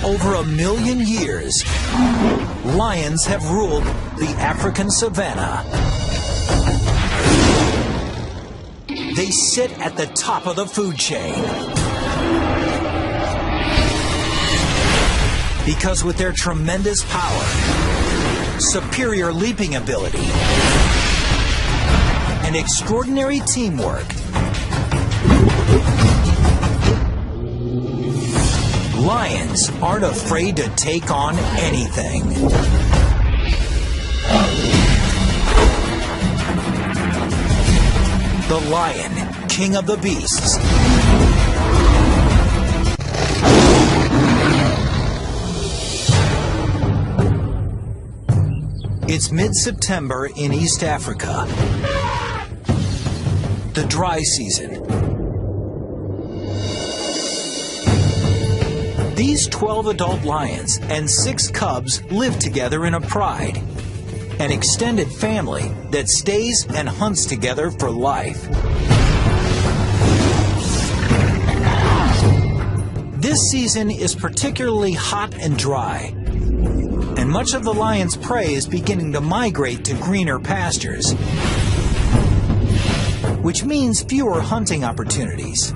over 1,000,000 years, lions have ruled the African savanna. They sit at the top of the food chain. Because with their tremendous power, superior leaping ability, and extraordinary teamwork, lions aren't afraid to take on anything. The lion, king of the beasts. It's mid-September in East Africa, the dry season. These 12 adult lions and 6 cubs live together in a pride, an extended family that stays and hunts together for life. This season is particularly hot and dry, and much of the lion's prey is beginning to migrate to greener pastures, which means fewer hunting opportunities.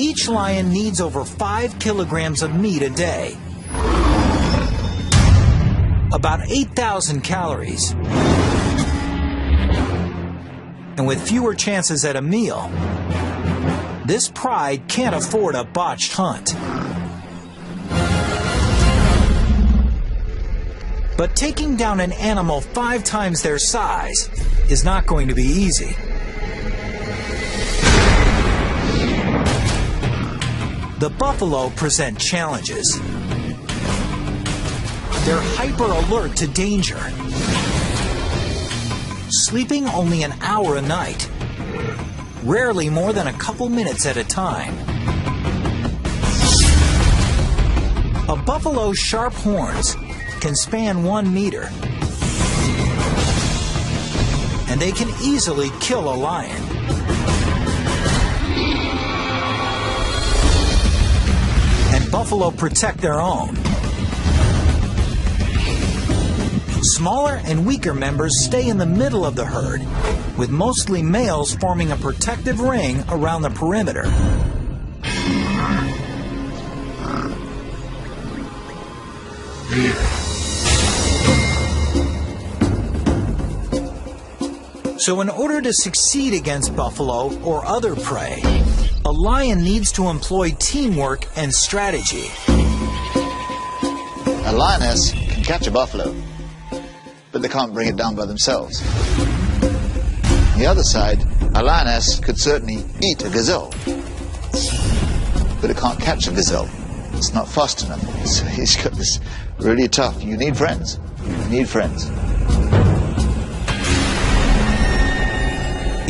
Each lion needs over 5 kilograms of meat a day, about 8,000 calories. And with fewer chances at a meal, this pride can't afford a botched hunt. But taking down an animal 5 times their size is not going to be easy. The buffalo present challenges. They're hyper alert to danger, sleeping only an hour a night, rarely more than a couple minutes at a time. A buffalo's sharp horns can span 1 meter, and they can easily kill a lion. And buffalo protect their own. Smaller and weaker members stay in the middle of the herd, with mostly males forming a protective ring around the perimeter. So in order to succeed against buffalo or other prey, a lion needs to employ teamwork and strategy. A lioness can catch a buffalo, but they can't bring it down by themselves. On the other side, a lioness could certainly eat a gazelle, but it can't catch a gazelle. It's not fast enough. So he's got this really tough. You need friends. You need friends.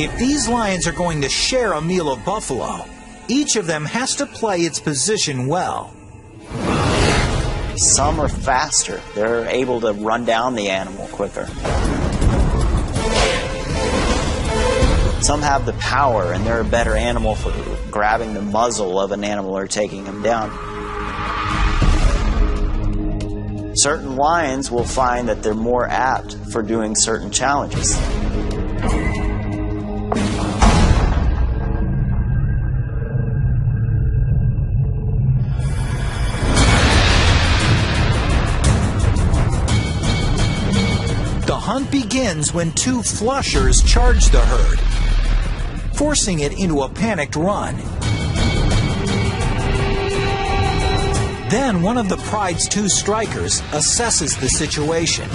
If these lions are going to share a meal of buffalo, each of them has to play its position well. Some are faster. They're able to run down the animal quicker. Some have the power, and they're a better animal for grabbing the muzzle of an animal or taking him down. Certain lions will find that they're more apt for doing certain challenges. The hunt begins when 2 flushers charge the herd, forcing it into a panicked run. Then one of the pride's 2 strikers assesses the situation.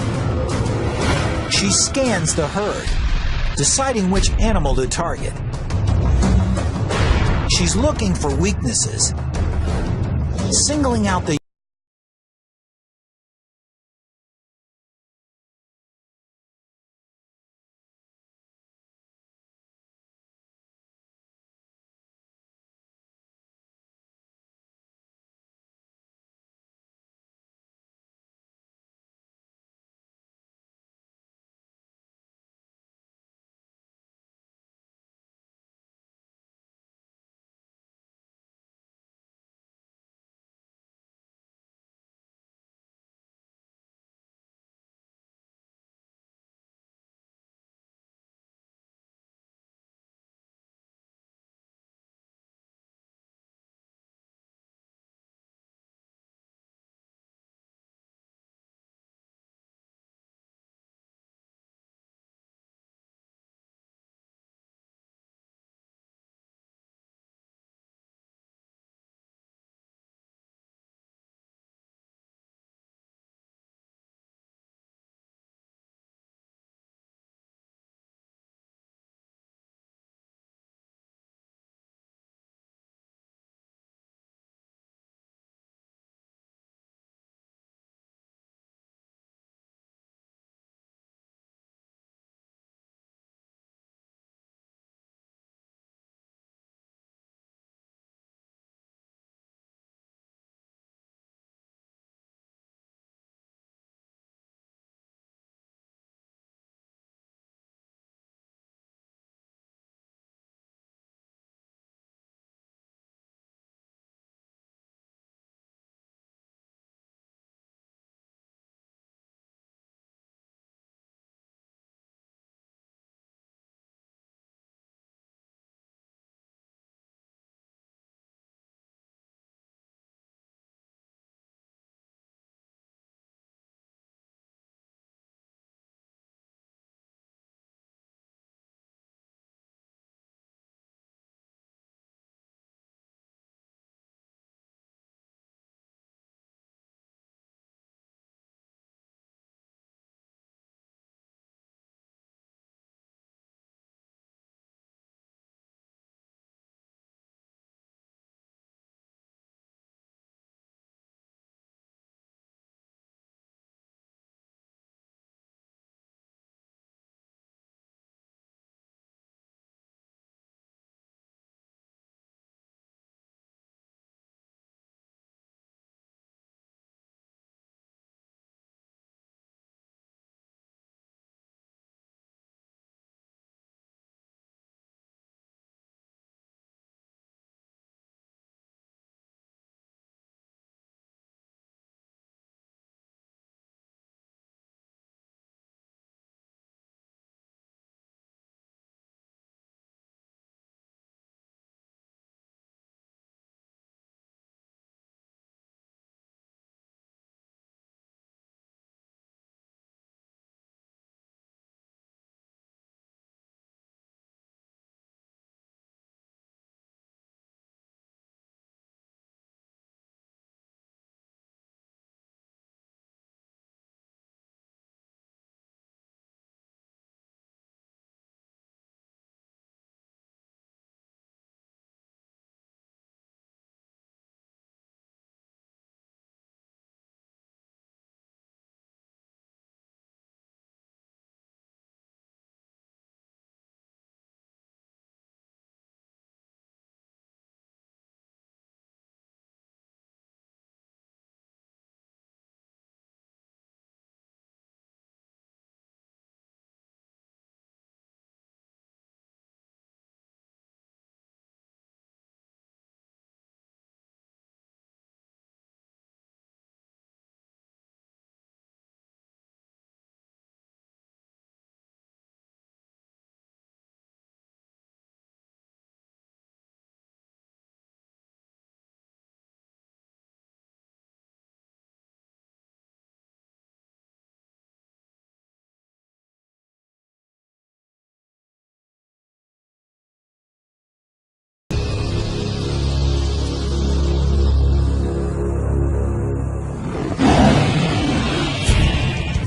She scans the herd, deciding which animal to target. She's looking for weaknesses, singling out the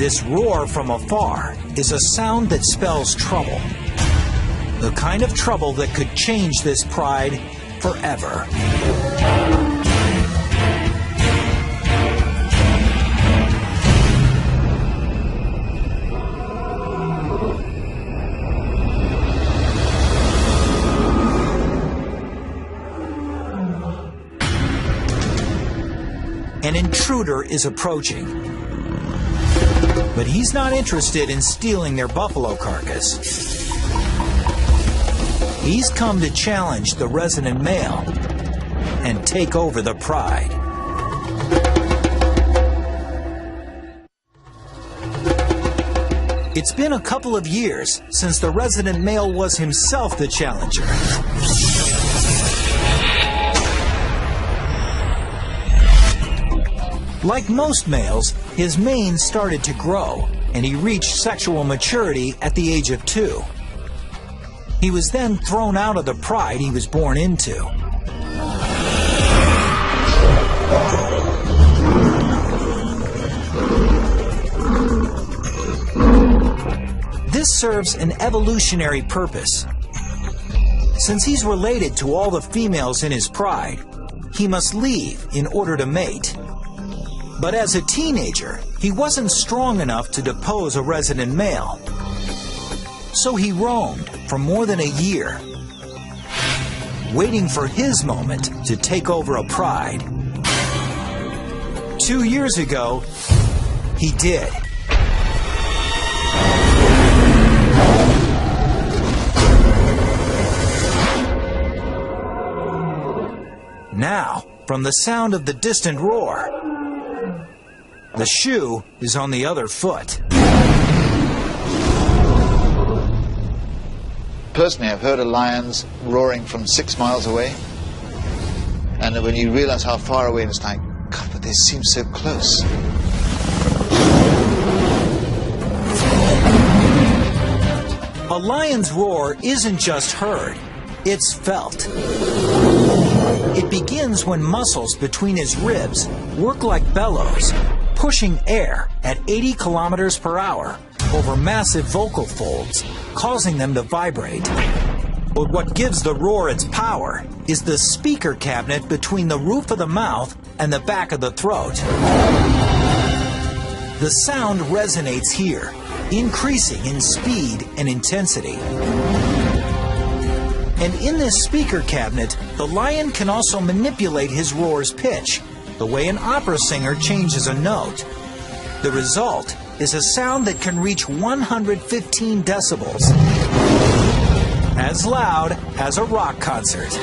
This roar from afar is a sound that spells trouble. The kind of trouble that could change this pride forever. An intruder is approaching. But he's not interested in stealing their buffalo carcass. He's come to challenge the resident male and take over the pride. It's been a couple of years since the resident male was himself the challenger. Like most males, his mane started to grow, and he reached sexual maturity at the age of 2. He was then thrown out of the pride he was born into. This serves an evolutionary purpose. Since he's related to all the females in his pride, he must leave in order to mate. But as a teenager, he wasn't strong enough to depose a resident male. So he roamed for more than a year, waiting for his moment to take over a pride. 2 years ago, he did. Now, from the sound of the distant roar, the shoe is on the other foot. Personally, I've heard of lions roaring from 6 miles away. And when you realize how far away, it's like, God, but they seem so close. A lion's roar isn't just heard, it's felt. It begins when muscles between his ribs work like bellows, pushing air at 80 kilometers per hour over massive vocal folds, causing them to vibrate. But what gives the roar its power is the speaker cabinet between the roof of the mouth and the back of the throat. The sound resonates here, increasing in speed and intensity. And in this speaker cabinet, the lion can also manipulate his roar's pitch, the way an opera singer changes a note. The result is a sound that can reach 115 decibels, as loud as a rock concert.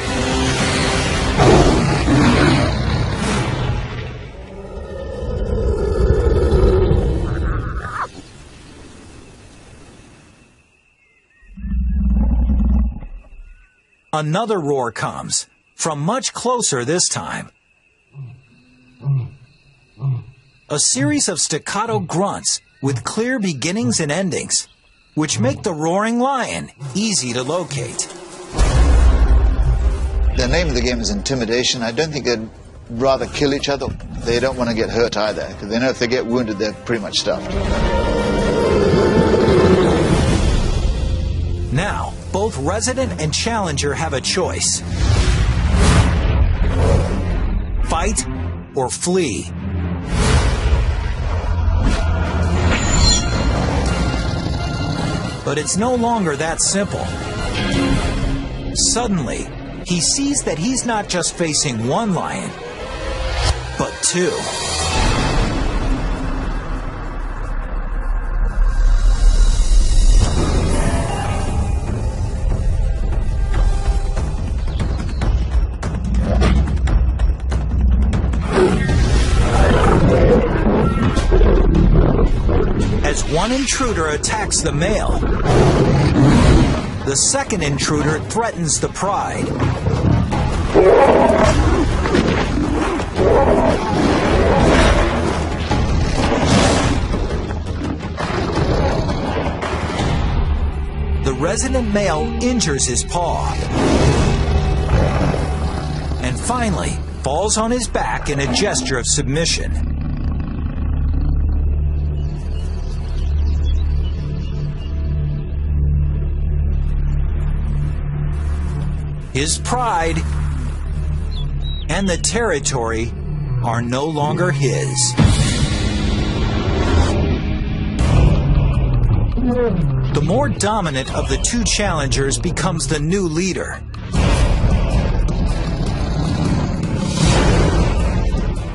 Another roar comes, from much closer this time. A series of staccato grunts with clear beginnings and endings, which make the roaring lion easy to locate. The name of the game is intimidation. I don't think they'd rather kill each other. They don't want to get hurt either, because they know if they get wounded, they're pretty much stuffed. Now, both resident and challenger have a choice. Fight or flee. But it's no longer that simple. Suddenly, he sees that he's not just facing one lion, but 2. As one intruder attacks the male, the second intruder threatens the pride. The resident male injures his paw and finally falls on his back in a gesture of submission. His pride and the territory are no longer his. The more dominant of the two challengers becomes the new leader.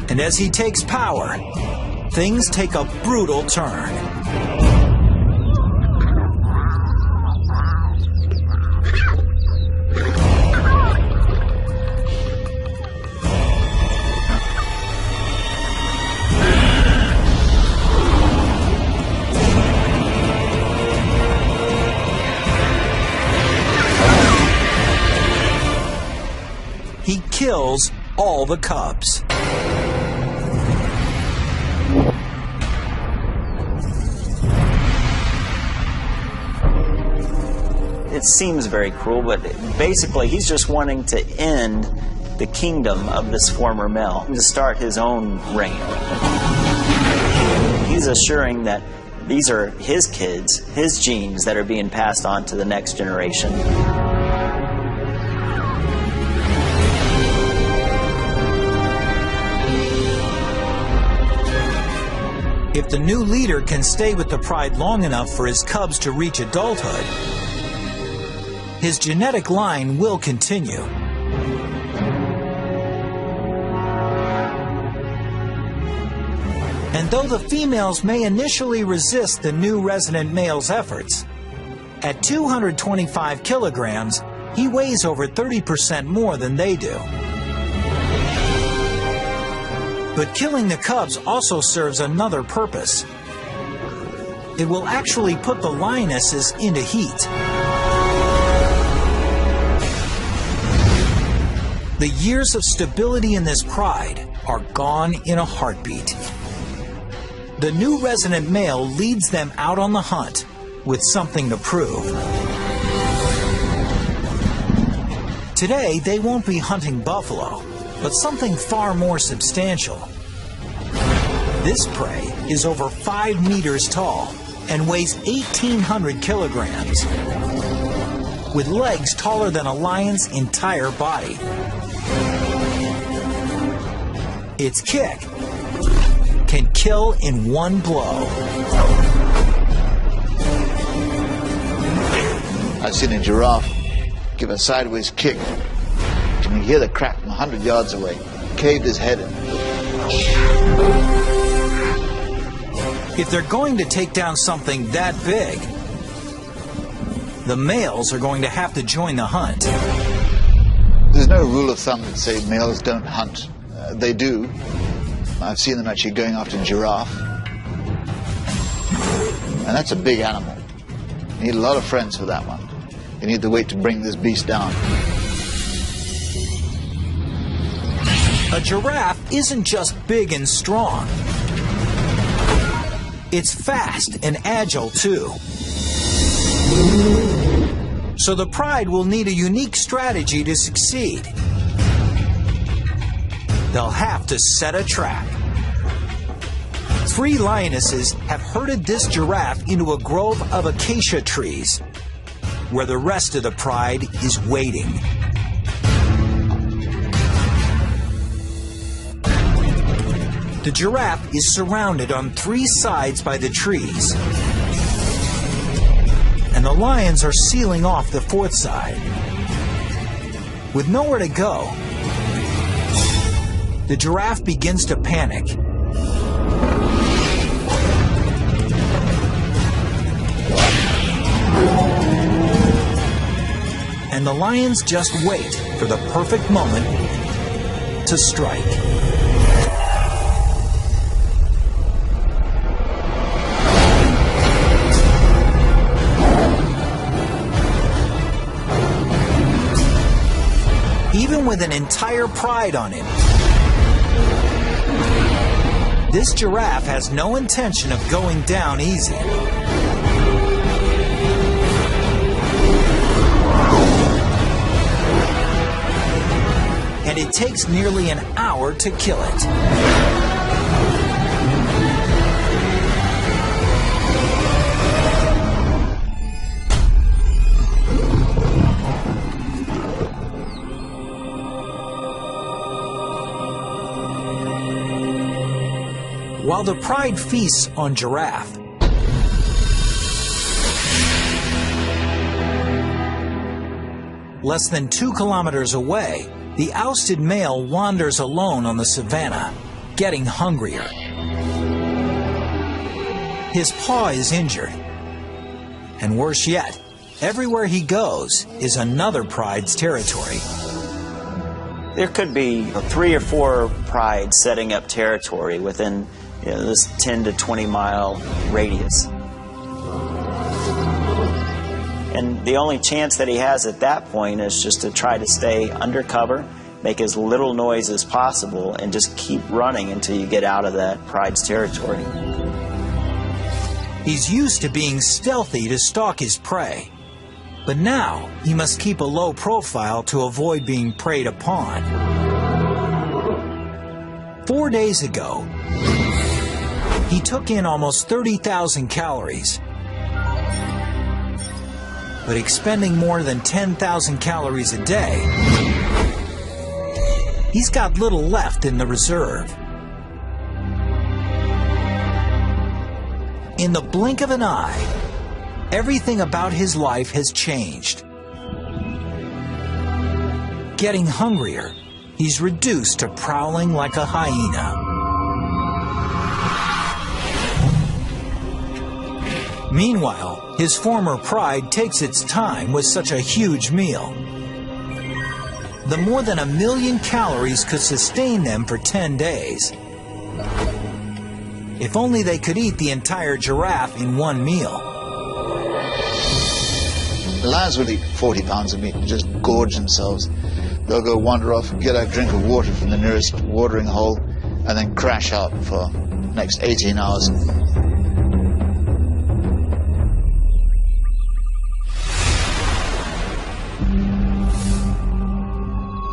And as he takes power, things take a brutal turn. He kills all the cubs. It seems very cruel, but basically he's just wanting to end the kingdom of this former male, to start his own reign. He's assuring that these are his kids, his genes that are being passed on to the next generation. If the new leader can stay with the pride long enough for his cubs to reach adulthood, his genetic line will continue. And though the females may initially resist the new resident male's efforts, at 225 kilograms, he weighs over 30% more than they do. But killing the cubs also serves another purpose. It will actually put the lionesses into heat. The years of stability in this pride are gone in a heartbeat. The new resident male leads them out on the hunt with something to prove. Today, they won't be hunting buffalo, but something far more substantial. This prey is over 5 meters tall and weighs 1,800 kilograms, with legs taller than a lion's entire body. Its kick can kill in one blow. I've seen a giraffe give a sideways kick. You can hear the crack from 100 yards away. Caved his head in. If they're going to take down something that big, the males are going to have to join the hunt. There's no rule of thumb that say males don't hunt. They do. I've seen them actually going after a giraffe. And that's a big animal. You need a lot of friends for that one. You need the weight to bring this beast down. A giraffe isn't just big and strong. It's fast and agile too. So the pride will need a unique strategy to succeed. They'll have to set a trap. 3 lionesses have herded this giraffe into a grove of acacia trees, where the rest of the pride is waiting. The giraffe is surrounded on 3 sides by the trees, and the lions are sealing off the 4th side. With nowhere to go, the giraffe begins to panic. And the lions just wait for the perfect moment to strike. Even with an entire pride on him, this giraffe has no intention of going down easy. And it takes nearly an hour to kill it. while the pride feasts on Giraffe. Less than 2 kilometers away, the ousted male wanders alone on the savanna, getting hungrier. His paw is injured. And worse yet, everywhere he goes is another pride's territory. There could be 3 or 4 prides setting up territory within this 10 to 20 mile radius. And the only chance that he has at that point is just to try to stay undercover, make as little noise as possible, and just keep running until you get out of that pride's territory. He's used to being stealthy to stalk his prey, but now he must keep a low profile to avoid being preyed upon. 4 days ago, he took in almost 30,000 calories, but expending more than 10,000 calories a day, he's got little left in the reserve. In the blink of an eye, everything about his life has changed. Getting hungrier, he's reduced to prowling like a hyena. Meanwhile, his former pride takes its time with such a huge meal. The more than 1 million calories could sustain them for 10 days. If only they could eat the entire giraffe in one meal. The lions will eat 40 pounds of meat and just gorge themselves. They'll go wander off and get a drink of water from the nearest watering hole and then crash out for the next 18 hours.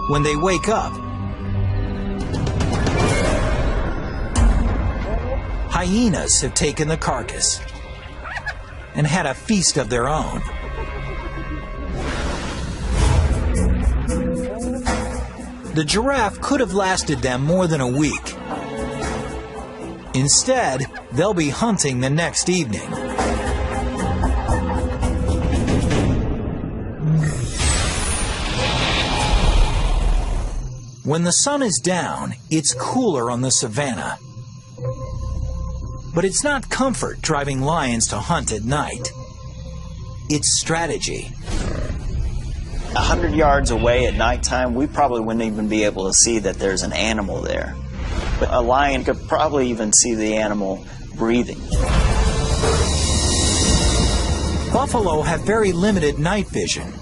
When they wake up, hyenas have taken the carcass and had a feast of their own. The giraffe could have lasted them more than a week. Instead, they'll be hunting the next evening. When the sun is down, it's cooler on the savanna. But it's not comfort driving lions to hunt at night. It's strategy. 100 yards away at nighttime, we probably wouldn't even be able to see that there's an animal there. But a lion could probably even see the animal breathing. Buffalo have very limited night vision.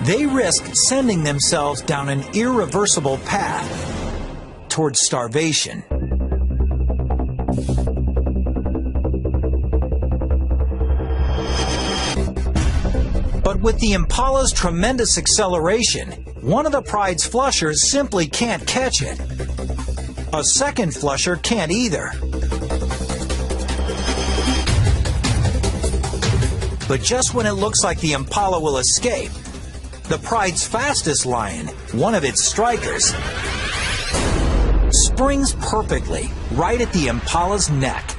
They risk sending themselves down an irreversible path towards starvation. But with the Impala's tremendous acceleration, one of the pride's flushers simply can't catch it. A second flusher can't either. But just when it looks like the Impala will escape, the pride's fastest lion, one of its strikers, springs perfectly right at the Impala's neck.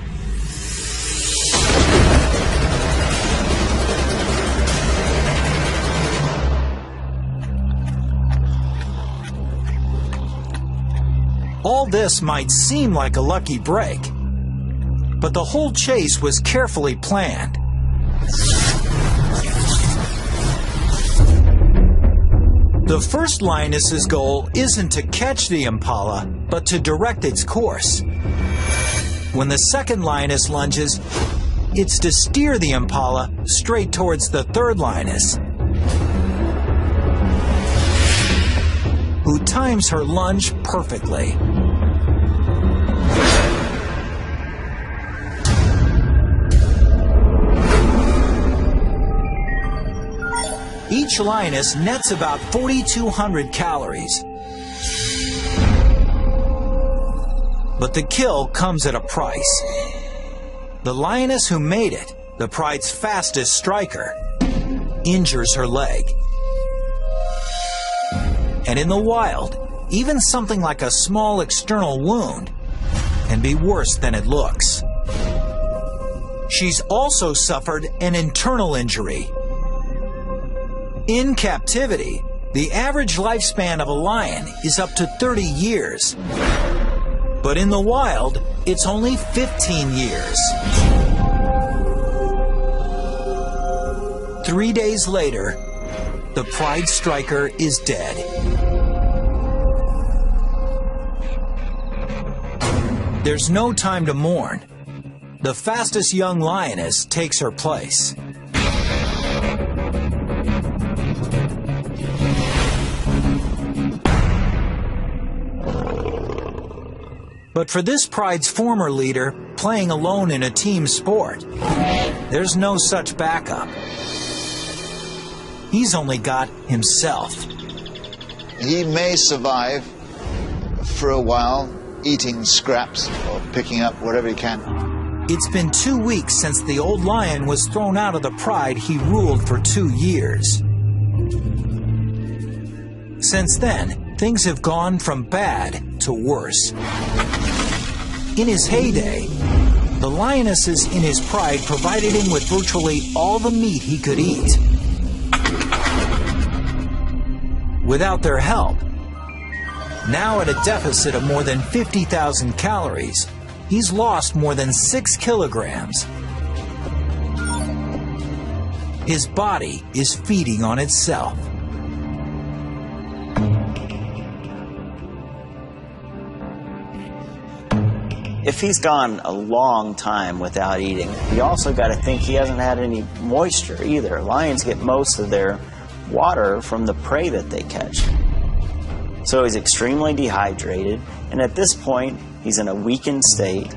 All this might seem like a lucky break, but the whole chase was carefully planned. The first lioness's goal isn't to catch the Impala, but to direct its course. When the second lioness lunges, it's to steer the Impala straight towards the third lioness, who times her lunge perfectly. Each lioness nets about 4,200 calories. But the kill comes at a price. The lioness who made it, the pride's fastest striker, injures her leg. And in the wild, even something like a small external wound can be worse than it looks. She's also suffered an internal injury. In captivity, the average lifespan of a lion is up to 30 years. But in the wild, it's only 15 years. 3 days later, the pride striker is dead. There's no time to mourn. The fastest young lioness takes her place. But for this pride's former leader, playing alone in a team sport, there's no such backup. He's only got himself. He may survive for a while, eating scraps or picking up whatever he can. It's been 2 weeks since the old lion was thrown out of the pride he ruled for 2 years. Since then, things have gone from bad to worse. In his heyday, the lionesses in his pride provided him with virtually all the meat he could eat. Without their help, now at a deficit of more than 50,000 calories, he's lost more than 6 kilograms. His body is feeding on itself. If he's gone a long time without eating, you also got to think he hasn't had any moisture either. Lions get most of their water from the prey that they catch. So he's extremely dehydrated, and at this point, he's in a weakened state.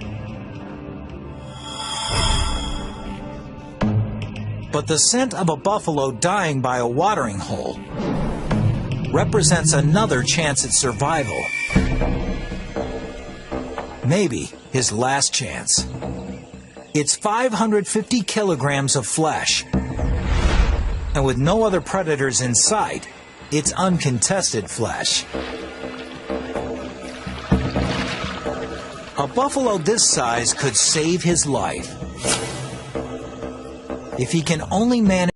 But the scent of a buffalo dying by a watering hole represents another chance at survival. Maybe his last chance. It's 550 kilograms of flesh. And with no other predators in sight, it's uncontested flesh. A buffalo this size could save his life. If he can only manage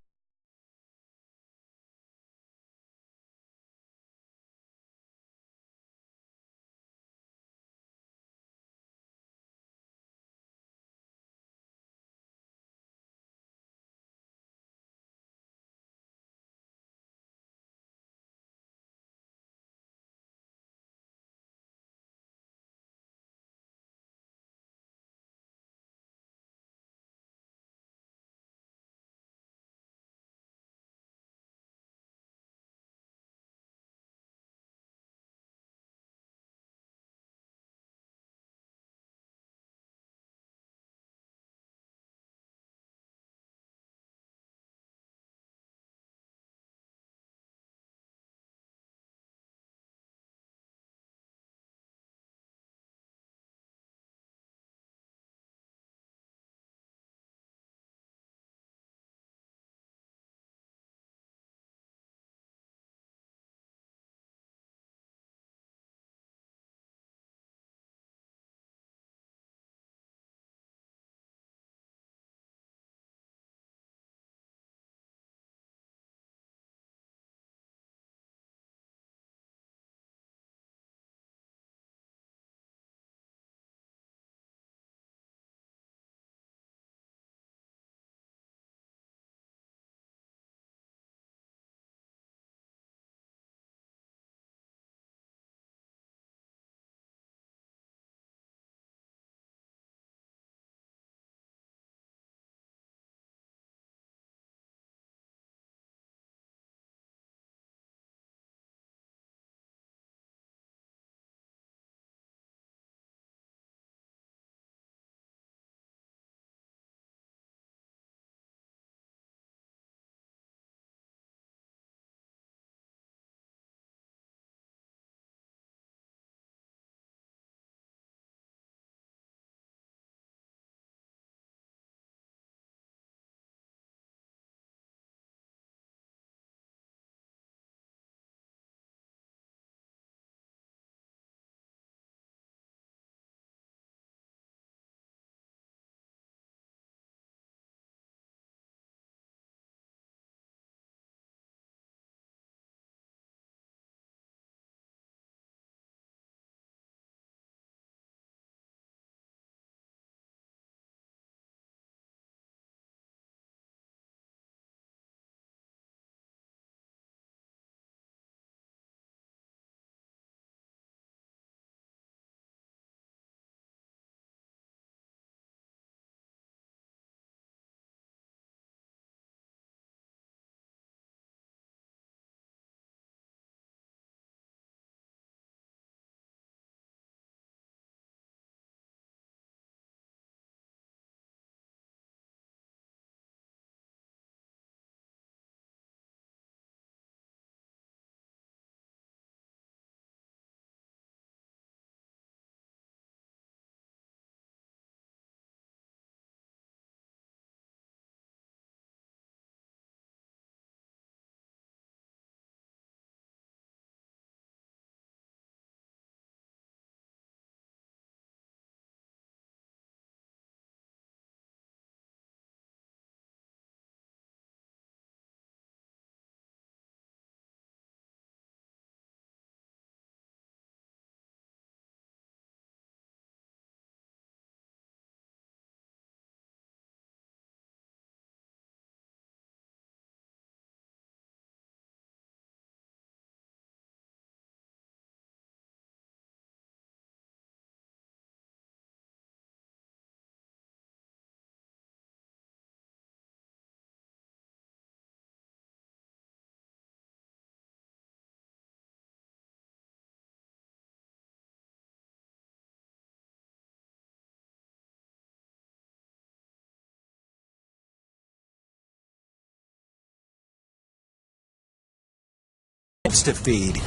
mouths to feed.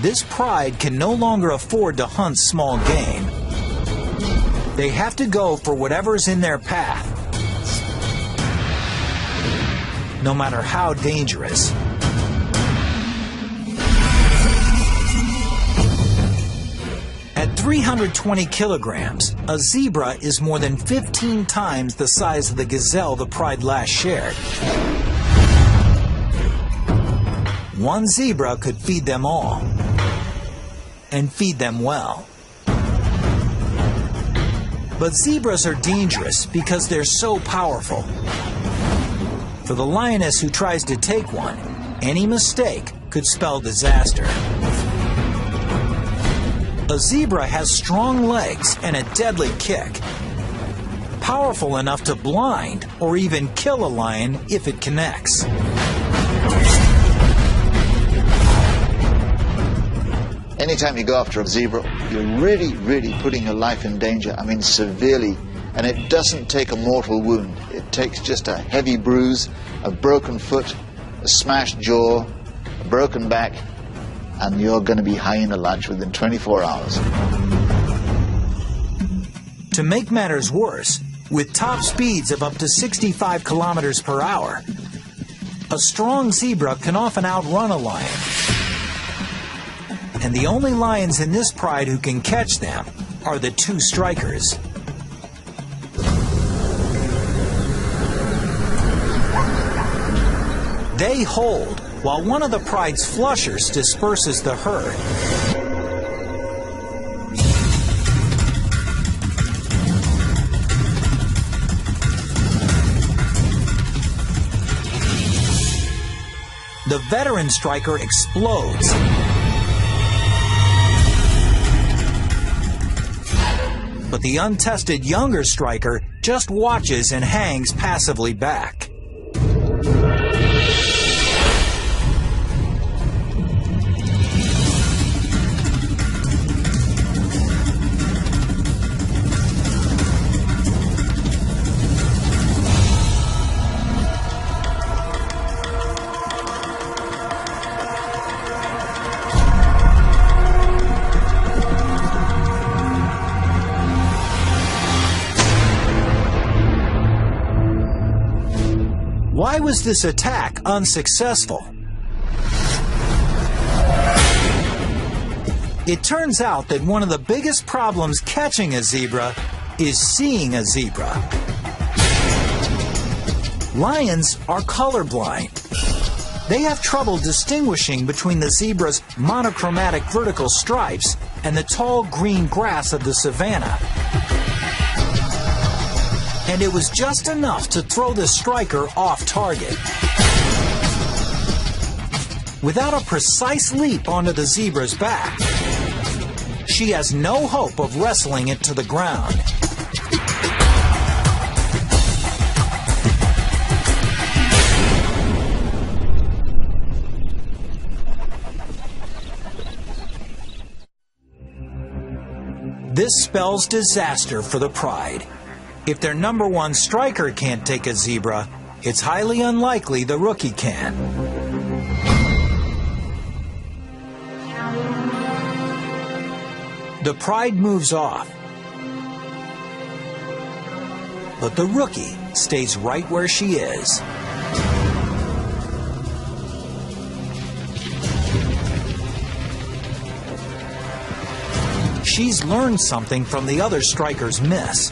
This pride can no longer afford to hunt small game. They have to go for whatever's in their path, no matter how dangerous. At 320 kilograms, a zebra is more than 15 times the size of the gazelle the pride last shared. One zebra could feed them all, and feed them well. But zebras are dangerous because they're so powerful. For the lioness who tries to take one, any mistake could spell disaster. A zebra has strong legs and a deadly kick, powerful enough to blind or even kill a lion if it connects. Anytime you go after a zebra, you're really putting your life in danger. I mean, severely. And it doesn't take a mortal wound. It takes just a heavy bruise, a broken foot, a smashed jaw, a broken back, and you're going to be hyena lunch within 24 hours. To make matters worse, with top speeds of up to 65 kilometers per hour, a strong zebra can often outrun a lion. And the only lions in this pride who can catch them are the two strikers. They hold, while one of the pride's flushers disperses the herd. The veteran striker explodes. But the untested younger striker just watches and hangs passively back. Why was this attack unsuccessful? It turns out that one of the biggest problems catching a zebra is seeing a zebra. Lions are colorblind. They have trouble distinguishing between the zebra's monochromatic vertical stripes and the tall green grass of the savanna. And it was just enough to throw the striker off target. Without a precise leap onto the zebra's back, she has no hope of wrestling it to the ground. This spells disaster for the pride. If their number one striker can't take a zebra, it's highly unlikely the rookie can. The pride moves off, but the rookie stays right where she is. She's learned something from the other striker's miss.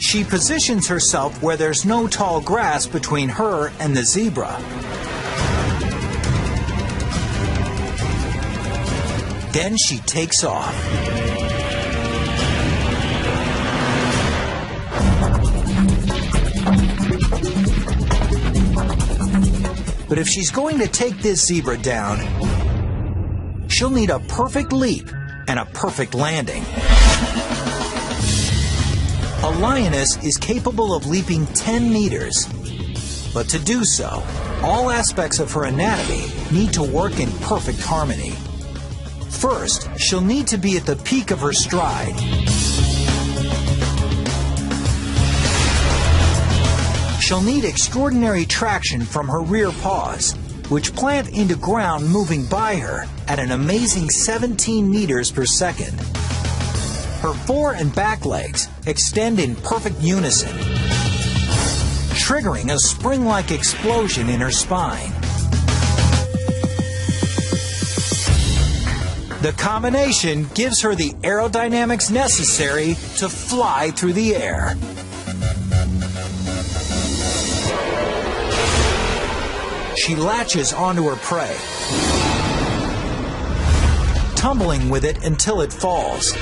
She positions herself where there's no tall grass between her and the zebra. Then she takes off. But if she's going to take this zebra down, she'll need a perfect leap and a perfect landing. A lioness is capable of leaping 10 meters, but to do so, all aspects of her anatomy need to work in perfect harmony. First, she'll need to be at the peak of her stride. She'll need extraordinary traction from her rear paws, which plant into ground moving by her at an amazing 17 meters per second. Her fore and back legs extend in perfect unison, triggering a spring-like explosion in her spine. The combination gives her the aerodynamics necessary to fly through the air. She latches onto her prey, tumbling with it until it falls.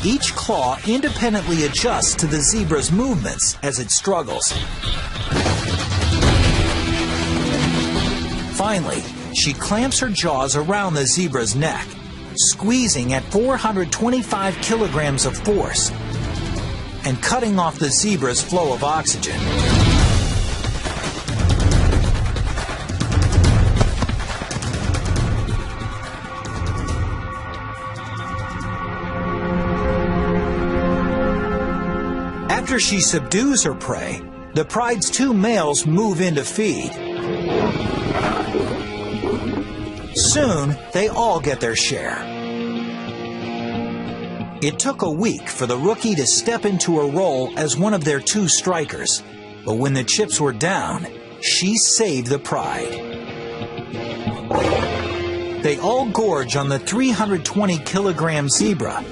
Each claw independently adjusts to the zebra's movements as it struggles. Finally, she clamps her jaws around the zebra's neck, squeezing at 425 kilograms of force and cutting off the zebra's flow of oxygen. After she subdues her prey, the pride's two males move in to feed. Soon, they all get their share. It took a week for the rookie to step into her role as one of their two strikers, but when the chips were down, she saved the pride. They all gorge on the 320-kilogram zebra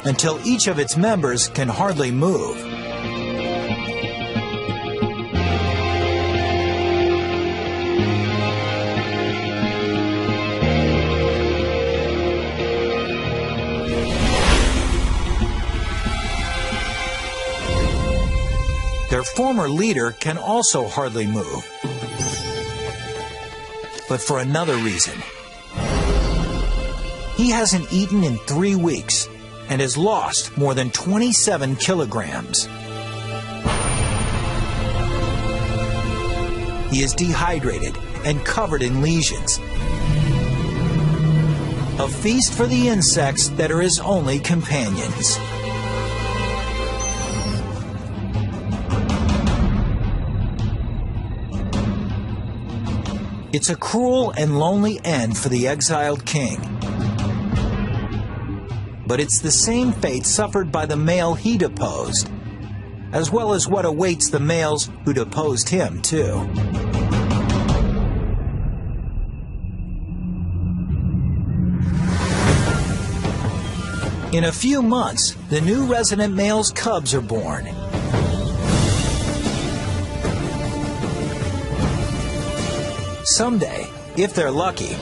until each of its members can hardly move. Their former leader can also hardly move, but for another reason. He hasn't eaten in 3 weeks and has lost more than 27 kilograms. He is dehydrated and covered in lesions. A feast for the insects that are his only companions. It's a cruel and lonely end for the exiled king. But it's the same fate suffered by the male he deposed, as well as what awaits the males who deposed him, too. In a few months, the new resident male's cubs are born. Someday, if they're lucky,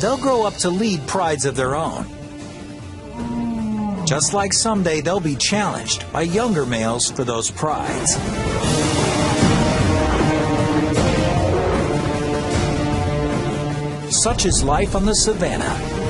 they'll grow up to lead prides of their own. Just like someday they'll be challenged by younger males for those prides. Such is life on the savannah.